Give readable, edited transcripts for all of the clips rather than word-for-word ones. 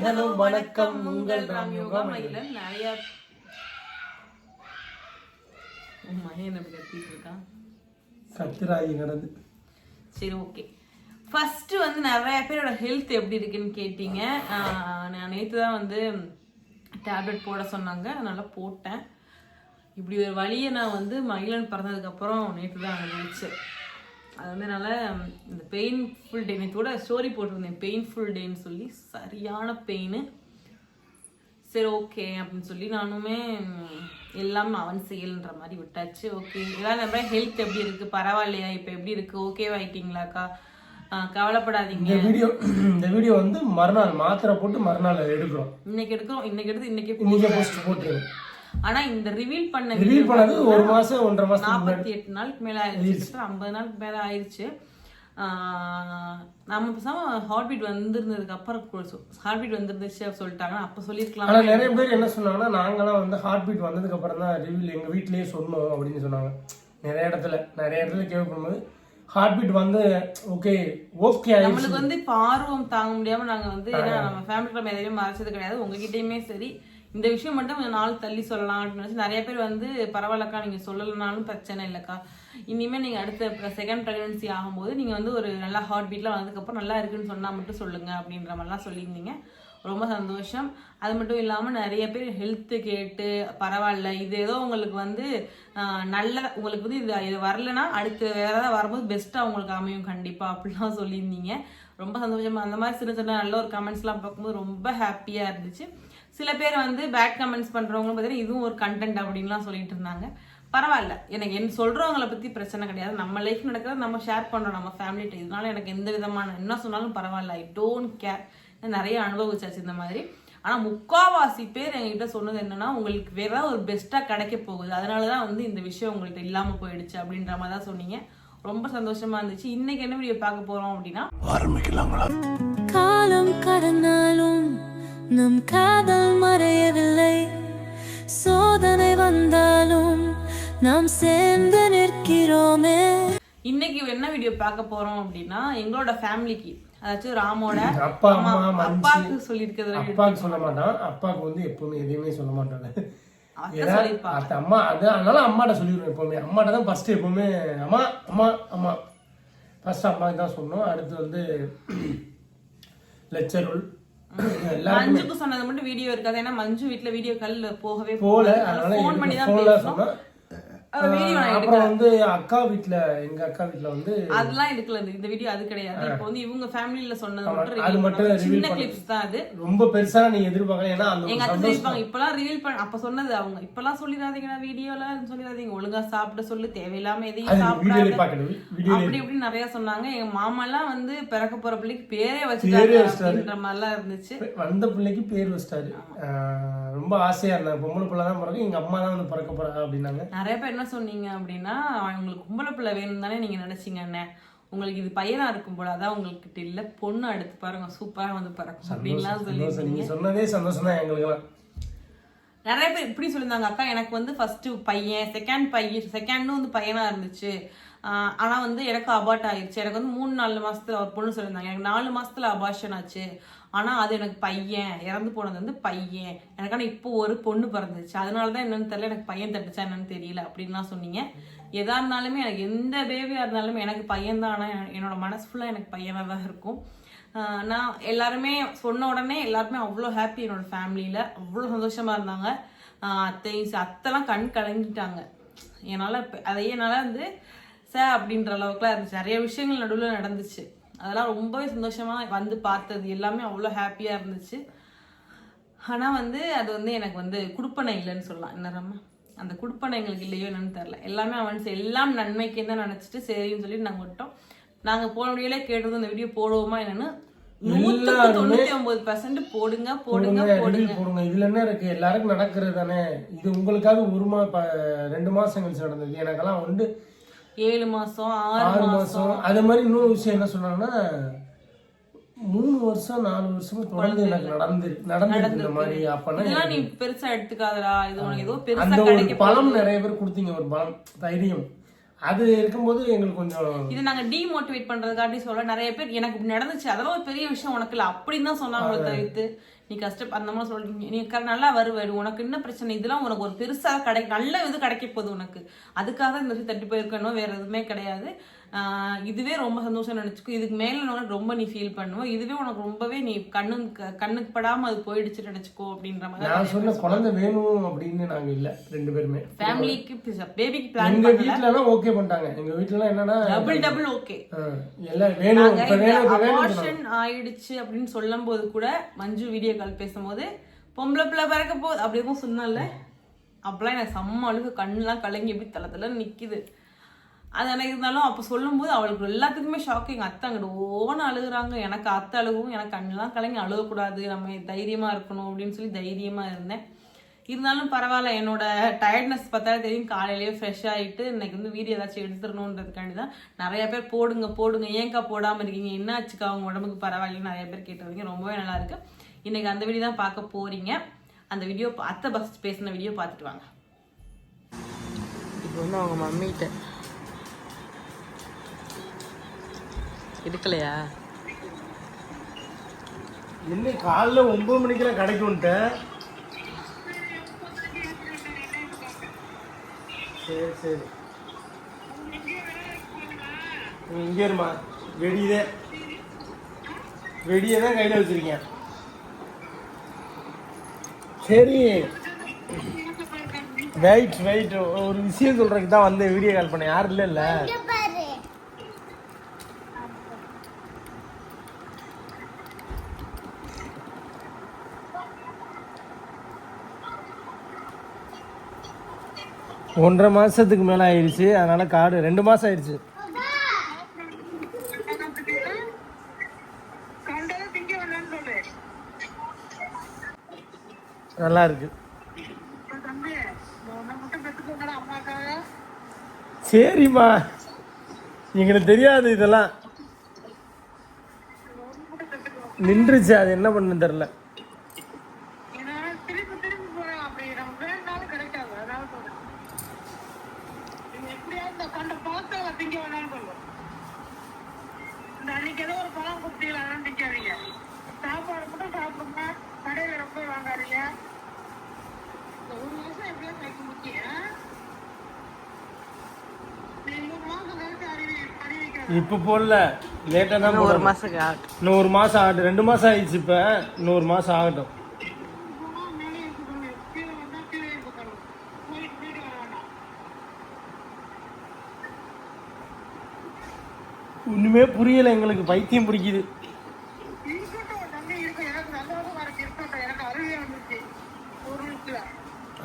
Hello வணக்கம் உங்கள் ராம்யோகா மகிழன். நிறைய மகன் அப்படி கத்திட்டு இருக்கான், கத்துராகி நடந்து. சரி, ஓகே. ஃபர்ஸ்ட் வந்து நிறைய பேரோட ஹெல்த் எப்படி இருக்குன்னு கேட்டீங்க. நான் நேற்று தான் வந்து டேப்லெட் போட சொன்னாங்க, அதனால போட்டேன். இப்படி ஒரு வழியை நான் வந்து மகிழன் பிறந்ததுக்கப்புறம் நேற்று தான் அனுபவிச்சேன். அது வந்து என்னால் இந்த பெயின்ஃபுல் டே நேற்றோட ஸ்டோரி போட்டிருந்தேன், பெயின்ஃபுல் டேன்னு சொல்லி. சரியான பெயின். சரி, ஓகே அப்படின்னு சொல்லி நானுமே எல்லாம் அவன் செயல்ன்ற மாதிரி விட்டாச்சு. ஓகே, ஏதாவது நம்ம ஹெல்த் எப்படி இருக்குது, பரவாயில்லையா, இப்போ எப்படி இருக்குது, ஓகேவாயிட்டீங்களாக்கா, கவலைப்படாதீங்க. இந்த வீடியோ வந்து மறுநாள் மாத்திரை போட்டு மறுநாள் எடுக்கிறோம். இன்னைக்கு எடுக்கிறோம், இன்னைக்கு எடுத்து இன்னைக்கு போட்டுருவோம். ஆனா இந்த ரிவீல் பண்ணது ஒரு மாசம் 1.5 மாசம் 48 நாளுக்கு மேல ஆயிடுச்சு, 50 நாளுக்கு மேல ஆயிடுச்சு. நம்ம பேசாம ஹார்ட் பீட் வந்திருந்ததுக்கு அப்புறம் ஹார்ட் பீட் வந்துருந்துச்சு சொல்லிட்டாங்க, அப்ப சொல்லிருக்கலாம். ஆனா நிறைய பேர் என்ன சொன்னாங்கன்னா, நாங்களாம் வந்து ஹார்ட் பீட் வந்ததுக்கு அப்புறம் தான் ரிவீல் எங்க வீட்லயே சொன்னோம் அப்படின்னு சொன்னாங்க. நிறைய இடத்துல கேள்விப்படும்போது ஹார்ட் பீட் வந்து ஓகே நம்மளுக்கு வந்து இப்ப ஆர்வம் தாங்க முடியாம நாங்க வந்து நம்ம ஃபேமிலிக்குள்ள எதையுமே மறைச்சது கிடையாது. உங்ககிட்டயுமே சரி, இந்த விஷயம் மட்டும் கொஞ்சம் நாள் தள்ளி சொல்லலாம் அப்படின்னு நினைச்சு நிறைய பேர் வந்து பரவாயில்லக்கா, நீங்க சொல்லலைனாலும் பிரச்சனை இல்லைக்கா, இனிமேல் நீங்க அடுத்த செகண்ட் ப்ரெக்னன்சி ஆகும்போது நீங்க வந்து ஒரு நல்லா ஹார்ட் பீட்லாம் வந்ததுக்கப்புறம் நல்லா இருக்குன்னு சொன்னா மட்டும் சொல்லுங்க அப்படின்ற மாதிரிலாம் சொல்லியிருந்தீங்க. ரொம்ப சந்தோஷம். அது மட்டும் இல்லாமல் நிறைய பேர் ஹெல்த்து கேட்டு பரவாயில்ல, இது ஏதோ உங்களுக்கு வந்து நல்ல உங்களுக்கு வந்து இது வரலன்னா அடுத்து வேற ஏதாவது வரும்போது பெஸ்ட்டாக உங்களுக்கு அமையும் கண்டிப்பாக அப்படிலாம் சொல்லியிருந்தீங்க. ரொம்ப சந்தோஷமா. அந்த மாதிரி சின்ன சின்ன நல்ல ஒரு கமெண்ட்ஸ்லாம் பார்க்கும்போது ரொம்ப ஹாப்பியாக இருந்துச்சு. சில பேர் வந்து பேட் கமெண்ட்ஸ் பண்ணுறவங்களும் பார்த்தீங்கன்னா இதுவும் ஒரு கண்டென்ட் அப்படின்லாம் சொல்லிட்டு இருந்தாங்க. பரவாயில்ல, எனக்கு என்ன சொல்கிறவங்களை பற்றி பிரச்சனை கிடையாது. நம்ம லைஃப் நடக்கிறத நம்ம ஷேர் பண்ணுறோம் நம்ம ஃபேமிலிட்ட. இதனால எனக்கு எந்த விதமான என்ன சொன்னாலும் பரவாயில்ல, ஐ டோன்ட் கேர். நிறைய அனுபவிச்சாச்சு இந்த மாதிரி. ஆனால் முக்காவாசி பேர் எங்ககிட்ட சொன்னது என்னன்னா, உங்களுக்கு வேற ஒரு பெஸ்ட்டாக கிடைக்க போகுது, அதனால தான் வந்து இந்த விஷயம் உங்கள்கிட்ட இல்லாமல் போயிடுச்சு அப்படின்ற மாதிரி தான் சொன்னீங்க. ரொம்ப சந்தோஷமா இருந்துச்சு. இன்னைக்கு என்ன வீடியோ பார்க்க போறோம் அப்படின்னா, ஆரம்பிக்கலாங்களா? காலம் கடந்தாலும் நம் காதல் மறையவில்லை, சோதனை வந்தாலும் நாம் சேர்ந்து நிற்கிறோமே. இன்னைக்கு என்ன வீடியோ பார்க்க போறோம் அப்படின்னா, எங்களோட ஃபேமிலிக்கு, அதாச்சும் ராமோட அப்பா அம்மா அப்பாவுக்கு சொல்லியிருக்கிறது. அப்பாவுக்கு சொல்ல மாட்டான், அப்பாவுக்கு வந்து எப்பவுமே எதையுமே சொல்ல மாட்டாங்க. அம்மா அதனால அம்மாட்ட சொல்லிடுவோம். எப்பவுமே அம்மாட்ட தான் ஃபர்ஸ்ட், எப்பவுமே அம்மா அம்மா அம்மா ஃபர்ஸ்ட் அம்மாவுக்கு தான் சொன்னோம். அடுத்து வந்து லெக்சருள் மஞ்சுக்கு சொன்னது மட்டும் வீடியோ இருக்காது, ஏன்னா மஞ்சு வீட்டுல வீடியோ கால் போகவே போல, அதனால ஃபோன் பண்ணி தான் சொன்னோம். அப்புறம் வந்து அக்கா வீட்ல, எங்க அக்கா வீட்ல வந்து அதெல்லாம் எடுக்கல, இந்த வீடியோ அது கிடையாது. இப்போ வந்து இவங்க ஃபேமிலில சொன்னது அது மட்டும் சின்ன கிளிப்ஸ் தான். அது ரொம்ப பெருசா நீங்க எதிர்பார்க்கல, ஏன்னா எங்க அத்தை சொல்லிருப்பாங்க இப்பெல்லாம் ரிவீல் பண்ண, அப்ப சொன்னது அவங்க இப்பெல்லாம் சொல்லிடாதீங்க, வீடியோல சொல்லிடாதீங்க, ஒழுங்கா சாப்பிட சொல்லு, தேவையில்லாம எதையும் சாப்பிடாது அப்படி இப்படி நிறைய சொன்னாங்க. எங்க மாமா எல்லாம் வந்து பிறக்க போற பிள்ளைக்கு பேரே வச்சுட்டாருன்ற மாதிரிலாம் இருந்துச்சு. வந்த பிள்ளைக்கு பேர் வச்சிட்டாரு. ரொம்ப ஆசையா இருந்தாங்க, பொம்பளை பிள்ளை தான் பிறகு, எங்க அம்மா தான் வந்து பிறக்க போறாங்க அப்படின்னாங்க. நிறைய பேர் என்ன சொன்னீங்க அப்படின்னா, உங்களுக்கு கும்பல பிள்ளை வேணும் தானே நீங்க நினைச்சீங்க, உங்களுக்கு இது பையனா இருக்கும் போல, அதான் உங்களுக்கு இல்ல பொண்ணு அடுத்து பாருங்க சூப்பரா வந்து பிறக்கும் அப்படின்லாம் சொல்லி சொன்னதே சந்தோஷம் தான் எங்களுக்கு. நிறைய பேர் இப்படி சொல்லியிருந்தாங்க, அக்கா எனக்கு வந்து ஃபர்ஸ்ட் பையன், செகண்டும் வந்து பையனா இருந்துச்சு, ஆனா வந்து எனக்கு அபார்ட் ஆயிடுச்சு, எனக்கு வந்து 3-4 மாசத்துல ஒரு பொண்ணு சொல்லியிருந்தாங்க, எனக்கு 4 மாசத்துல அபார்ஷன் ஆச்சு, ஆனா அது எனக்கு பையன், இறந்து போனது வந்து பையன், எனக்கான இப்போ ஒரு பொண்ணு பிறந்துச்சு, அதனாலதான் என்னன்னு தெரியல, எனக்கு பையன் தட்டுச்சா என்னன்னு தெரியல அப்படின்லாம் சொன்னீங்க. எதா இருந்தாலுமே எனக்கு எந்த பேபியா இருந்தாலுமே எனக்கு பையன் தான். ஆனா என்னோட மனசு ஃபுல்லா எனக்கு பையனா தான் இருக்கும். நான் எல்லாருமே சொன்ன உடனே எல்லாருமே அவ்வளோ ஹாப்பி, என்னோட ஃபேமிலியில அவ்வளோ சந்தோஷமா இருந்தாங்க. அத்தைலாம் கண் கலங்கிட்டாங்க. என்னால் வந்து சார் அப்படின்ற அளவுக்குலாம் இருந்துச்சு. நிறைய விஷயங்கள் நடுவில் நடந்துச்சு, அதெல்லாம் ரொம்பவே சந்தோஷமா வந்து பார்த்தது எல்லாமே அவ்வளோ ஹாப்பியா இருந்துச்சு. ஆனா வந்து அது வந்து எனக்கு வந்து குடுப்பனை இல்லைன்னு சொல்லலாம். என்ன அந்த குடுப்பனை எங்களுக்கு இல்லையோ என்னன்னு தெரியல, எல்லாமே அவன் எல்லாம் நன்மைக்கு தான் நினைச்சிட்டு சரின்னு சொல்லிட்டு நாங்கள் விட்டோம். நாங்க போன வீடியோல கேட்டது இந்த வீடியோ போடுவோமா என்னன்னு 99% போடுங்க போடுங்க போடுங்க. இதுல என்ன இருக்கு, எல்லாருக்கும் நடக்கிறது தானே இது. உங்களுக்காக 2 மாசம் கழிச்சு நடந்தது, எனக்கெல்லாம் வந்து 7 மாசம் 6 மாசம். அது மாதிரி இன்னொரு விஷயம் என்ன சொன்னாங்கன்னா, 3 வருஷம் 4 வருஷமா தொடர்ந்து எனக்கு நடந்து இந்த மாதிரி. அப்பனா நீ பெருசா எடுத்துக்காதடா, இது உனக்கு ஏதோ பெருசா அந்த ஒரு கிடைக்கும் பலம் நிறைய பேர் கொடுத்தீங்க, ஒரு பலம் தைரியம். அது இருக்கும்போது எங்களுக்கு கொஞ்சம் இது நாங்க டிமோட்டிவேட் பண்றதுக்காண்டி சொல்ல, நிறைய பேர் எனக்கு இப்படி நடந்துச்சு அதெல்லாம் ஒரு பெரிய விஷயம் உனக்கு இல்ல அப்படின்னு தான் சொன்னாங்களே தவிர்த்து நீ அந்த மாதிரி சொல்றீங்க நீ நல்லா வருவாரு உனக்கு என்ன பிரச்சனை, இதெல்லாம் உனக்கு ஒரு பெருசா நல்ல இது கிடைக்க போகுது உனக்கு, அதுக்காக இந்த விஷயம் தட்டி போயிருக்கணும், வேற எதுவுமே கிடையாது. இதுவே ரொம்ப சந்தோஷம் நினைச்சுக்கோ, இதுக்கு மேல ரொம்ப நீ ஃபீல் பண்ணுவோம், இதுவே உனக்கு ரொம்பவே நீ கண்ணுக்கு படாம அது போயிடுச்சு நினைச்சுக்கோ அப்படின்ற மாதிரி. நான் சொன்ன குழந்தை வேணும் அப்படின்னு நாங்க இல்ல, 2 பேருமே ஃபேமிலிக்கு பேபிக்கு பிளான் எங்க வீட்ல எல்லாம் ஓகே பண்ணிட்டாங்க. எங்க வீட்ல எல்லாம் என்னன்னா டபுள் ஓகே எல்லாம் வேணும். அபார்ஷன் ஆயிடுச்சு அப்படின்னு சொல்லும் போது கூட மஞ்சு வீடியோ கால் பேசும்போது பொம்பளை பிள்ளை பிறக்க போகுது அப்படி இருக்கும் சொன்னால, அப்பெல்லாம் எனக்கு செம்ம அழுகு, கண்ணெல்லாம் கலங்கி எப்படி தலை நிக்குது. அது எனக்கு இருந்தாலும் அப்போ சொல்லும்போது அவளுக்கு எல்லாத்துக்குமே ஷாக்கு. எங்கள் அத்தை அங்கிட்டு ஓவன அழுகுறாங்க, எனக்கு அத்தை அழுகும், எனக்கு கண்ணெல்லாம் கலங்கி அழுகக்கூடாது, நம்ம தைரியமாக இருக்கணும் அப்படின்னு சொல்லி தைரியமாக இருந்தேன். இருந்தாலும் பரவாயில்ல, என்னோட டயர்ட்னஸ் பார்த்தாலே தெரியும், காலையிலேயே ஃப்ரெஷ் ஆகிட்டு இன்னைக்கு வந்து வீடியோ ஏதாச்சும் எடுத்துடணுன்றதுக்காண்டி தான் நிறைய பேர் போடுங்க ஏங்கா போடாமல் இருக்கீங்க, என்ன ஆச்சுக்கா அவங்க உடம்புக்கு பரவாயில்லன்னு நிறைய பேர் கேட்டுருவீங்க. ரொம்பவே நல்லா இருக்கு. இன்னைக்கு அந்த வீடியோ தான் பார்க்க போறீங்க. அந்த வீடியோ அத்தை பஸ் பேசின வீடியோ பார்த்துட்டு வாங்க. இப்போ வந்து அவங்க மம்மிகிட்ட இருக்கலையா இன்னைக்கு காலைல 9 மணிக்கெல்லாம் கடைக்கு வந்துட்டேன். சரி இங்கே இருமா, வெடியே தான் கையில் வச்சிருக்கேன். சரி வெயிட் ஒரு விஷயம் சொல்றதுக்கு தான் வந்து வீடியோ கால் பண்ணேன். யாரும் இல்ல ஒன்றரை மாசத்துக்கு மேல ஆயிடுச்சு, அதனால கார்டு 2 மாசம் ஆயிடுச்சு. நல்லா இருக்கு. சரிம்மா, எங்களுக்கு தெரியாது, இதெல்லாம் நின்றுச்சு, அது என்ன பண்ணு தெரியல. இப்ப போடல, லேட்டா தான். இன்னும் 1 மாசம் ஆகட்டும். 2 மாசம் ஆயிடுச்சு, இப்ப இன்னும் 1 மாசம் ஆகட்டும். ஒண்ணுமே புரியல எங்களுக்கு, பைத்தியம் பிடிக்குது.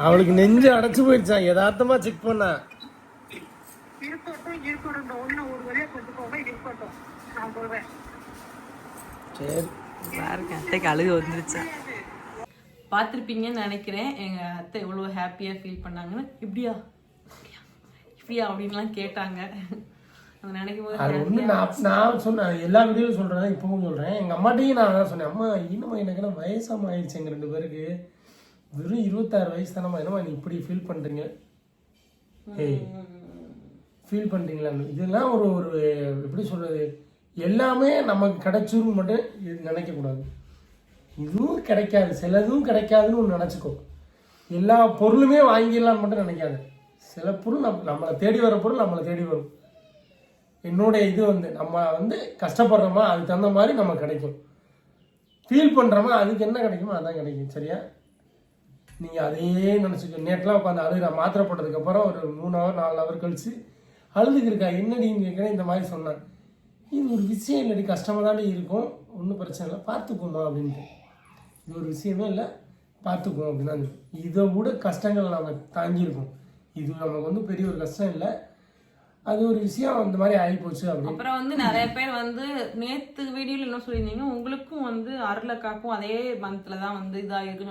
அவளுக்கு நெஞ்சு அடைச்சு போயிடுச்சா, யதார்த்தமா செக் பண்ண. அழுகு வந்துருச்சா பார்த்துருப்பீங்கன்னு நினைக்கிறேன். எங்க அத்தை எவ்வளவு ஹாப்பியா ஃபீல் பண்ணாங்கன்னு. இப்படியா அப்படின்லாம் கேட்டாங்க. அது ஒண்ணு நான் சொன்னேன், எல்லா வீடியோவும் சொல்றேன், இப்பவும் சொல்றேன். எங்க அம்மாட்டையும் நான் தான் சொன்னேன், அம்மா இன்னும் எனக்கு வயசாம ஆயிடுச்சு, எங்க 2 பேருக்கு வெறும் 26 வயசு தானம்மா, என்னம்மா நீ இப்படி ஃபீல் பண்றீங்க, ஃபீல் பண்றீங்களா? இதெல்லாம் ஒரு எப்படி சொல்றது, எல்லாமே நமக்கு கிடைச்சிரும் மட்டும் நினைக்க கூடாது. இதுவும் கிடைக்காது, சிலதும் கிடைக்காதுன்னு ஒன்று நினைச்சுக்கோ. எல்லா பொருளுமே வாங்கிடலான்னு மட்டும் நினைக்காது. சில பொருள் நம்மளை தேடி வர பொருள் நம்மளை தேடி வரும். என்னுடைய இது வந்து நம்ம வந்து கஷ்டப்படுறோமா, அதுக்கு தகுந்த மாதிரி நம்ம கிடைக்கும். ஃபீல் பண்ணுறோமா, அதுக்கு என்ன கிடைக்குமோ அதான் கிடைக்கும். சரியா? நீங்கள் அதையே நினச்சிக்கோ. நேற்றுலாம் உட்காந்து அழுகிற மாத்திரை போட்டதுக்கப்புறம் ஒரு 3 ஹவர் 4 ஹவர் கழிச்சு அழுதுக்கிருக்கா, என்னடின்னு கேட்குறேன். இந்த மாதிரி சொன்னேன், இது ஒரு விஷயம் இல்லடி, கஷ்டமாக தாண்டி இருக்கும், ஒன்றும் பிரச்சனை இல்லை, பார்த்துக்கோமா அப்படின்ட்டு. இது ஒரு விஷயமே இல்லை, பார்த்துக்குவோம் அப்படின்னா. இதை விட கஷ்டங்கள் நம்ம தாங்கியிருக்கோம். இது நமக்கு வந்து பெரிய ஒரு கஷ்டம் இல்லை, அது ஒரு விஷயம் அந்த மாதிரி ஆகி போச்சு. அப்புறம் வந்து நிறைய பேர் வந்து நேத்து வீடியோல என்ன சொல்லியிருந்தீங்க, உங்களுக்கும் வந்து அருளக்காக்கும் அதே மந்த்ல தான் வந்து இதாயிருக்கு.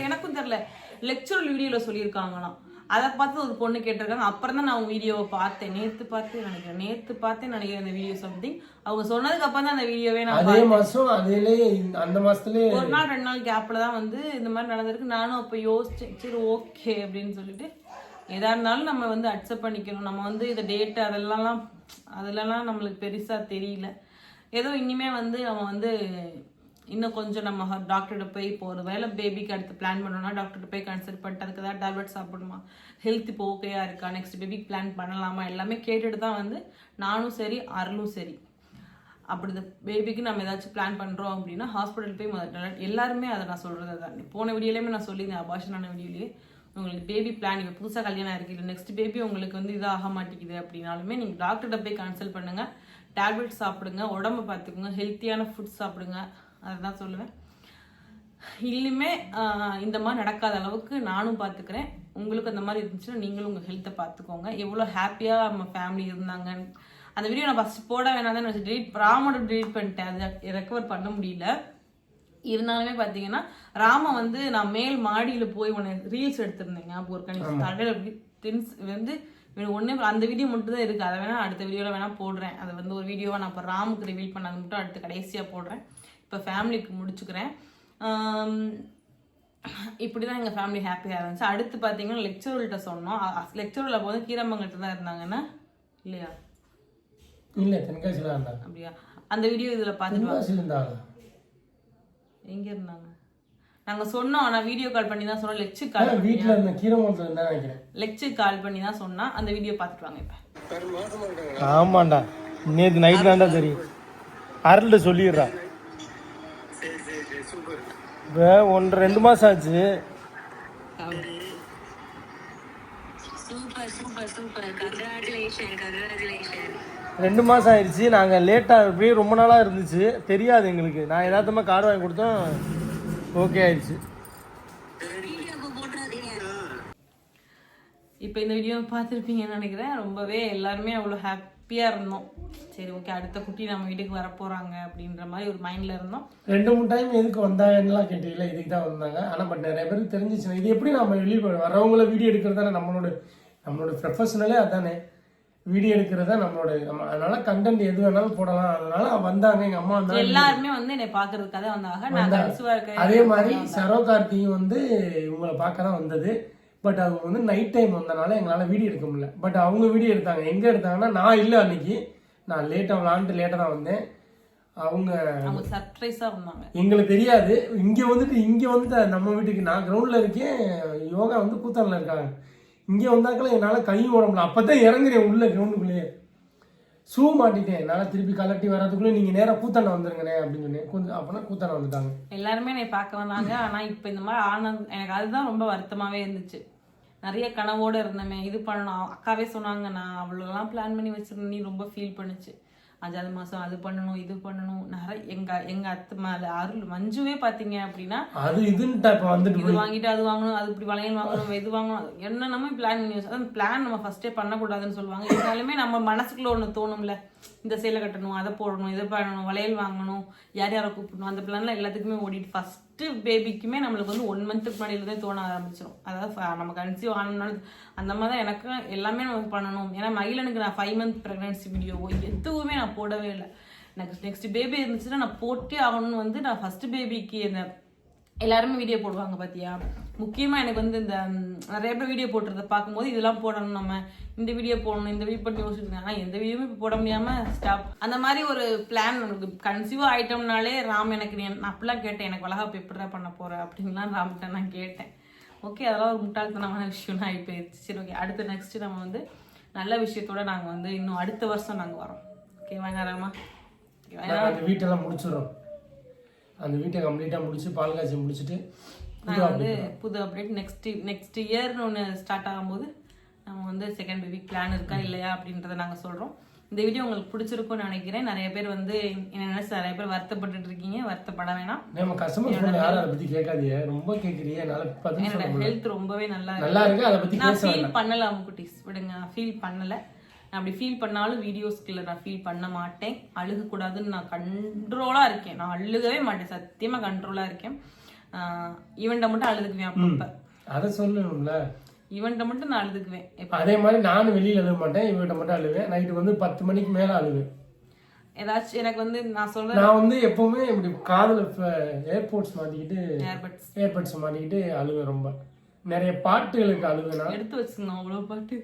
எனக்கும் தெரியல, லெக்சரல் வீடியோல சொல்லியிருக்காங்களாம். அதை பார்த்து ஒரு பொண்ணு கேட்டிருக்காங்க. அப்புறம் தான் நான் வீடியோவை பார்த்தேன், நேத்து பார்த்தேன் நினைக்கிறேன் அந்த வீடியோ சம்திங். அவங்க சொன்னதுக்கு அப்புறம் தான் அந்த வீடியோவே நான் அதே மாசம் அந்த மாசத்துல 1 நாள் 2 நாள் கேப்ல தான் வந்து இந்த மாதிரி நடந்திருக்கு. நானும் அப்ப யோசிச்சேன், சரி ஓகே அப்படின்னு சொல்லிட்டு எதா இருந்தாலும் நம்ம வந்து அக்செப்ட் பண்ணிக்கணும். நம்ம வந்து இந்த டேட் அதெல்லாம் நம்மளுக்கு பெருசா தெரியல. ஏதோ இனிமே வந்து நம்ம வந்து இன்னும் கொஞ்சம் நம்ம டாக்டர்கிட்ட போய் இப்போ ஒரு வேலை பேபிக்கு அடுத்து பிளான் பண்ணோம்னா டாக்டர்கிட்ட போய் கன்சல்ட் பண்ணிட்டு அதுக்கு ஏதாவது டேப்லெட் சாப்பிடணுமா, ஹெல்த் இப்போ ஓகேயா இருக்கா, நெக்ஸ்ட் பேபிக்கு பிளான் பண்ணலாமா, எல்லாமே கேட்டுட்டு தான் வந்து நானும் சரி அருளும் சரி அப்படி இந்த பேபிக்கு நம்ம ஏதாச்சும் பிளான் பண்ணுறோம் அப்படின்னா ஹாஸ்பிட்டல் போய் முதல்ல எல்லாருமே அதை நான் சொல்கிறது தான். போன வீடியோலேயுமே நான் சொல்லியிருந்தேன், அபார்ஷனான வீடியோலேயே உங்களுக்கு பேபி பிளான் இப்போ புதுசாக கல்யாணம் இருக்கு, இல்லை நெக்ஸ்ட் பேபி உங்களுக்கு வந்து இதாக ஆக மாட்டேங்குது அப்படின்னாலுமே நீங்கள் டாக்டர்கிட்ட போய் கன்சல்ட் பண்ணுங்கள், டேப்லெட் சாப்பிடுங்க, உடம்பை பார்த்துக்குங்க, ஹெல்த்தியான ஃபுட் சாப்பிடுங்க. அதை தான் சொல்லுவேன். இல்லுமே இந்த மாதிரி நடக்காத அளவுக்கு நானும் பார்த்துக்கிறேன். உங்களுக்கு அந்த மாதிரி இருந்துச்சுன்னா நீங்களும் உங்கள் ஹெல்த்தை பார்த்துக்கோங்க. எவ்வளோ ஹாப்பியாக நம்ம ஃபேமிலி இருந்தாங்க. அந்த வீடியோ நான் ஃபஸ்ட் போட வேணாம் தான் வச்சு ராமோட டிலீட் பண்ணிட்டேன், அதை ரெக்கவர் பண்ண முடியல. இருந்தாலுமே பார்த்தீங்கன்னா ராம வந்து நான் மேல் மாடியில் போய் உனக்கு ரீல்ஸ் எடுத்திருந்தேங்க. அப்போ ஒரு கணிச்சு தின்ஸ் வந்து ஒன்று அந்த வீடியோ மட்டும் தான் இருக்குது. அதை வேணால் அடுத்த வீடியோவில் வேணால் போடுறேன். அதை வந்து ஒரு வீடியோவை நான் இப்போ ராமுக்கு ரிவீல் பண்ணது மட்டும் அடுத்து கடைசியாக போடுறேன். இப்போ ஃபேமிலிக்கு முடிச்சுக்கிறேன். இப்படி தான் எங்கள் ஃபேமிலி ஹாப்பியாக இருந்துச்சு. அடுத்து பார்த்தீங்கன்னா லெக்சரர்கிட்ட சொன்னோம். லெக்சரில் போது கீரமங்கலத்தில் தான் இருந்தாங்கன்னா இல்லையா? இல்லை, தென்காசியில் இருந்தாங்க. அப்படியா? அந்த வீடியோ இதில் பார்த்துட்டு எங்கே இருந்தாங்க நாங்கள் சொன்னோம். ஆனால் வீடியோ கால் பண்ணி தான் சொன்னோம். லெக்சர் கால் வீட்டில் இருந்த கீரமங்கலத்தில் இருந்தா நினைக்கிறேன். லெக்சர் கால் பண்ணி தான் சொன்னால் அந்த வீடியோ பார்த்துட்டு வாங்க. இப்போ ஆமாண்டா, நேற்று நைட் தாண்டா தெரியும். அருள்கிட்ட சொல்லிடுறா. இப்போ 1-2 மாதம் ஆச்சு. சூப்பர் 2 மாதம் ஆயிடுச்சு. நாங்கள் லேட்டாக அப்படியே ரொம்ப நாளாக இருந்துச்சு, தெரியாது எங்களுக்கு. நான் எதார்த்தமாக கார் வாங்கி கொடுத்தோம், ஓகே ஆயிடுச்சு. இப்போ இந்த வீடியோ பார்த்துருப்பீங்கன்னு நினைக்கிறேன். ரொம்பவே எல்லாருமே அவ்வளோ ஹாப்பியாக இருந்தோம். சரி ஓகே, அடுத்த குட்டி நம்ம வீட்டுக்கு வரப்போகிறாங்க அப்படின்ற மாதிரி ஒரு மைண்டில் இருந்தோம். 2-3 டைம் எதுக்கு வந்தாங்கலாம் கேட்டீங்களா? இதுக்கு தான் வந்தாங்க. ஆனால் பட் நிறைய பேருக்கு தெரிஞ்சிச்சுன்னா இது எப்படி நம்ம வெளியே வரவங்கள வீடியோ எடுக்கிறது தானே நம்மளோட ப்ரொஃபஷனலே அதுதானே, வீடியோ எடுக்கிறது தான் நம்மளோட. அதனால கண்டென்ட் எது வேணாலும் போடலாம். அதனால வந்தாங்க. எங்கள் அம்மா வந்தாங்க, எல்லாருமே வந்து என்னை பார்க்கறதுக்காக வந்தாங்க. அதே மாதிரி சரோகார்த்தியும் வந்து இவங்களை பார்க்க தான் வந்தது. பட் அவங்க வந்து நைட் டைம் வந்தனால எங்களால் வீடியோ எடுக்க முடியல. பட் அவங்க வீடியோ எடுத்தாங்க. எங்கே எடுத்தாங்கன்னா நான் இல்லை, அன்னைக்கு நான் லேட்டாக விளாண்டுட்டு லேட்டாக தான் வந்தேன். அவங்க சர்ப்ரைஸாக வந்தாங்க, எங்களுக்கு தெரியாது. இங்கே வந்து நம்ம வீட்டுக்கு நான் கிரவுண்டில் இருக்கேன், யோகா வந்து கூத்தானில் இருக்காங்க. இங்கே வந்தாக்கெல்லாம் என்னால் கையும் ஓட முடியல. அப்போ தான் இறங்குறேன் உள்ள கிரவுண்டுக்குள்ளேயே. ஷூ மாட்டிட்டேன். என்னால் திருப்பி கலட்டி வர்றதுக்குள்ளே நீங்கள் நேராக கூத்தாண்ட வந்துருங்கண்ணே அப்படின்னு சொன்னேன். கொஞ்சம் அப்போனா கூத்தாண்ட வந்துட்டாங்க. எல்லாருமே என்னை பார்க்க வந்தாங்க. ஆனால் இப்போ இந்த மாதிரி ஆனது எனக்கு அதுதான் ரொம்ப வருத்தமாகவே இருந்துச்சு. நிறைய கனவோடு இருந்தமே, இது பண்ணணும். அக்காவே சொன்னாங்க, நான் அவ்வளோலாம் பிளான் பண்ணி வச்சிருந்தேன், நீ ரொம்ப ஃபீல் பண்ணுச்சு. 5வது மாதம் அது பண்ணணும் இது பண்ணணும். நிறைய எங்க அத்தை மேலே அருள் மஞ்சுவே பார்த்தீங்க அப்படின்னா அது இதுன்னு வந்துட்டு இது வாங்கிட்டு அது வாங்கணும், அது இப்படி வளையல் வாங்கணும், இது வாங்கணும், என்னென்னமே பிளான் பண்ணி வச்சு. அதான் பிளான் நம்ம ஃபர்ஸ்டே பண்ணக்கூடாதுன்னு சொல்லுவாங்க. இருந்தாலுமே நம்ம மனசுக்குள்ள ஒன்று தோணும்ல, இந்த சேலை கட்டணும், அதை போடணும், இதை பண்ணணும், வளையல் வாங்கணும், யார் யாரை கூப்பிடணும், அந்த பிளான்லாம் எல்லாத்துக்குமே ஓடிட்டு ஃபர்ஸ்ட் பேபிக்குமே நம்மளுக்கு வந்து 1 மந்த்துக்கு முன்னாடியிலே தோண ஆரம்பிச்சிடும். அதாவது நம்ம கன்சீவ் ஆனோம்னாலும் அந்த மாதிரி தான் எனக்கு எல்லாமே நம்ம பண்ணணும். ஏன்னா மகிழனுக்கு நான் 5 மந்த் ப்ரெக்னன்சி வீடியோவோ எதுவுமே நான் போடவே இல்லை. எனக்கு நெக்ஸ்ட் பேபி இருந்துச்சுன்னா நான் போட்டே ஆகணும்னு வந்து நான் ஃபர்ஸ்ட் பேபிக்கு இந்த எல்லாருமே வீடியோ போடுவாங்க பார்த்தியா. முக்கியமாக எனக்கு வந்து இந்த நிறைய பேர் வீடியோ போட்டுறத பார்க்கும்போது இதெல்லாம் போடணும், நம்ம இந்த வீடியோ போடணும், இந்த வீடியோ பண்ணி யோசிச்சுருக்கேன். ஆனால் எந்த வீடியோவும் இப்போ போட முடியாமல் ஸ்டாப். அந்த மாதிரி ஒரு பிளான் எனக்கு கன்சீவாக ஐட்டம்னாலே ராம் எனக்கு நான் அப்படிலாம் கேட்டேன், எனக்கு வளகாப்பு எப்படிடா பண்ண போகிறேன் அப்படின்லாம் ராம்கிட்ட நான் கேட்டேன். ஓகே, அதெல்லாம் ஒரு முட்டாள்தனமான விஷயம்னா ஆகி போயிடுச்சு. சரி ஓகே, அடுத்து நெக்ஸ்ட்டு நம்ம வந்து நல்ல விஷயத்தோட நாங்கள் வந்து இன்னும் அடுத்த வருஷம் நாங்கள் வரோம். ஓகே வாங்க அந்த வீட்டெல்லாம் முடிச்சிடறோம். அந்த வீட்டை கம்ப்ளீட்டாக முடிச்சு பால் காய்ச்சி முடிச்சுட்டு நாங்கள் வந்து புது அப்டேட் நெக்ஸ்ட் இயர்னு ஒன்று ஸ்டார்ட் ஆகும்போது நம்ம வந்து செகண்ட் பேபி பிளான் இருக்கா இல்லையா அப்படின்றத நாங்கள் சொல்கிறோம். இந்த வீடியோ உங்களுக்கு பிடிச்சிருக்கும்னு நினைக்கிறேன். நிறைய பேர் வந்து என்ன நினைச்சு நிறைய பேர் வருத்தப்பட்டு இருக்கீங்க, வருத்தப்பட வேணாம். நம்ம கஸ்டமர் யாரை பத்தி கேட்காதீங்க, ரொம்ப கேட்குறீங்க. என்னோட ஹெல்த் ரொம்பவே நல்லா இருக்கு. அதை பத்தி நான் ஃபீல் பண்ணல குட்டீஸ், விடுங்க, நான் ஃபீல் பண்ணல. நான் அப்படி ஃபீல் பண்ணாலும் வீடியோஸ்க்குள்ள நான் ஃபீல் பண்ண மாட்டேன். அழுகக்கூடாதுன்னு நான் கண்ட்ரோலாக இருக்கேன். நான் அழுகவே மாட்டேன், சத்தியமாக கண்ட்ரோலாக இருக்கேன். ஈவெண்ட்டை மட்டும் அழுதுக்குவேன் அப்பப்போ. அதை சொல்லணும்ல, ஈவெண்ட்டை மட்டும் நான் அழுதுக்குவேன். அதே மாதிரி நானும் வெளியில் அழுக மாட்டேன், ஈவெண்ட்டை மட்டும் அழுவேன். நைட்டு வந்து 10 மணிக்கு மேலே அழுவேன். ஏதாச்சும் எனக்கு வந்து நான் சொல்றேன், நான் வந்து எப்பவுமே இப்படி காதில் ஏர்போர்ட்ஸ் மாட்டிக்கிட்டு ஏர்பட்ஸ் மாட்டிக்கிட்டு அழுவேன் ரொம்ப. நிறைய பாட்டுகளுக்கு அழுவேனா, எடுத்து வச்சுக்கணும் அவ்வளவு பாட்டு.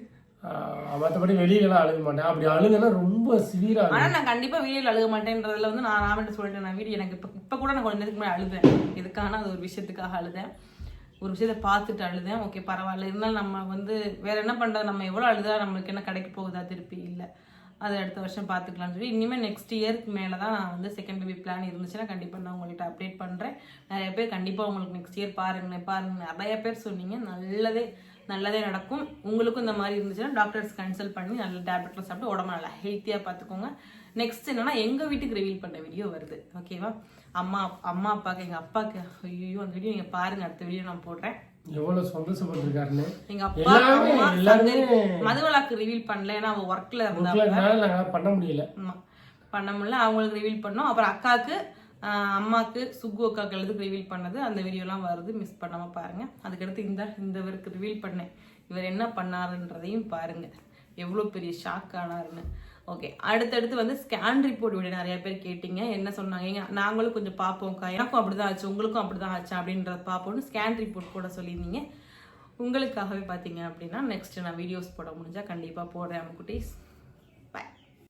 மற்றபடி வெளியிலலாம் அழுக மாட்டேன். அப்படி அழுகுனா ரொம்ப சிவியரா. ஆனா நான் கண்டிப்பா வீடியோல அழுக மாட்டேன்றதுல வந்து நான் ராமன் சொல்லிட்டேன். நான் வீடியோ எனக்கு இப்ப கூட நான் கொஞ்ச நேரத்துக்கு முன்னாடி அழுதேன். எதுக்கான அது ஒரு விஷயத்துக்காக அழுதேன், ஒரு விஷயத்த பார்த்துட்டு அழுதேன். ஓகே பரவாயில்ல, இருந்தாலும் நம்ம வந்து வேற என்ன பண்றது, நம்ம எவ்வளவு அழுதா நம்மளுக்கு என்ன கிடைக்க போகுதா திருப்பி, இல்லை அது அடுத்த வருஷம் பார்த்துக்கலாம்னு சொல்லி இனிமேல் நெக்ஸ்ட் இயருக்கு மேலே தான் நான் வந்து செகண்ட் பேபி பிளான் இருந்துச்சுன்னா கண்டிப்பாக நான் உங்கள்கிட்ட அப்டேட் பண்ணுறேன். நிறைய பேர் கண்டிப்பாக உங்களுக்கு நெக்ஸ்ட் இயர் பாருங்க நிறைய பேர் சொன்னீங்க. நல்லதே நடக்கும். உங்களுக்கும் இந்த மாதிரி இருந்துச்சுன்னா டாக்டர்ஸ் கன்சல்ட் பண்ணி நல்ல டேப்லெட்லாம் சாப்பிட்டு உடம்பு நல்லா ஹெல்த்தியாக பார்த்துக்கோங்க. நெக்ஸ்ட் என்னன்னா எங்கள் வீட்டுக்கு ரிவீல் பண்ண வீடியோ வருது. ஓகேவா, அம்மா அப்பாவுக்கு, எங்கள் அப்பாவுக்கு, ஐயோ அந்த வீடியோ நீங்கள் பாருங்கள், அடுத்த வீடியோ நான் போடுறேன். எவ்வளவு சந்தோஷப்பட்டிருக்காருன்னு. எங்க அப்பா மதுவலாக்கு ரிவீல் பண்ணல, ஏன்னா அவ ஒர்க்ல இருந்தா பண்ண முடியல. அவங்களுக்கு ரிவீல் பண்ணோம். அப்புறம் அக்காவுக்கு, அம்மாக்கு, சுக்கு அக்காக்கு எழுதுக்கு ரிவீல் பண்ணது அந்த வீடியோலாம் வருது, மிஸ் பண்ணாம பாருங்க. அதுக்கடுத்து இந்த இவருக்கு ரிவீல் பண்ணேன், இவர் என்ன பண்ணாருன்றதையும் பாருங்க, எவ்வளவு பெரிய ஷாக் ஆனாருன்னு. ஓகே, அடுத்தடுத்து வந்து ஸ்கேன் ரிப்போர்ட் வீடியோ நிறைய பேர் கேட்டீங்க, என்ன சொன்னாங்க, நாங்களும் கொஞ்சம் பார்ப்போம்க்கா, எனக்கும் அப்படிதான் ஆச்சு, உங்களுக்கும் அப்படிதான் ஆச்சு அப்படின்றத பார்ப்போம்னு ஸ்கேன் ரிப்போர்ட் கூட சொல்லியிருந்தீங்க. உங்களுக்காகவே பார்த்தீங்க அப்படின்னா நெக்ஸ்ட் நான் வீடியோஸ் போட முடிஞ்சா கண்டிப்பாக போடுறேன் குட்டீஸ்.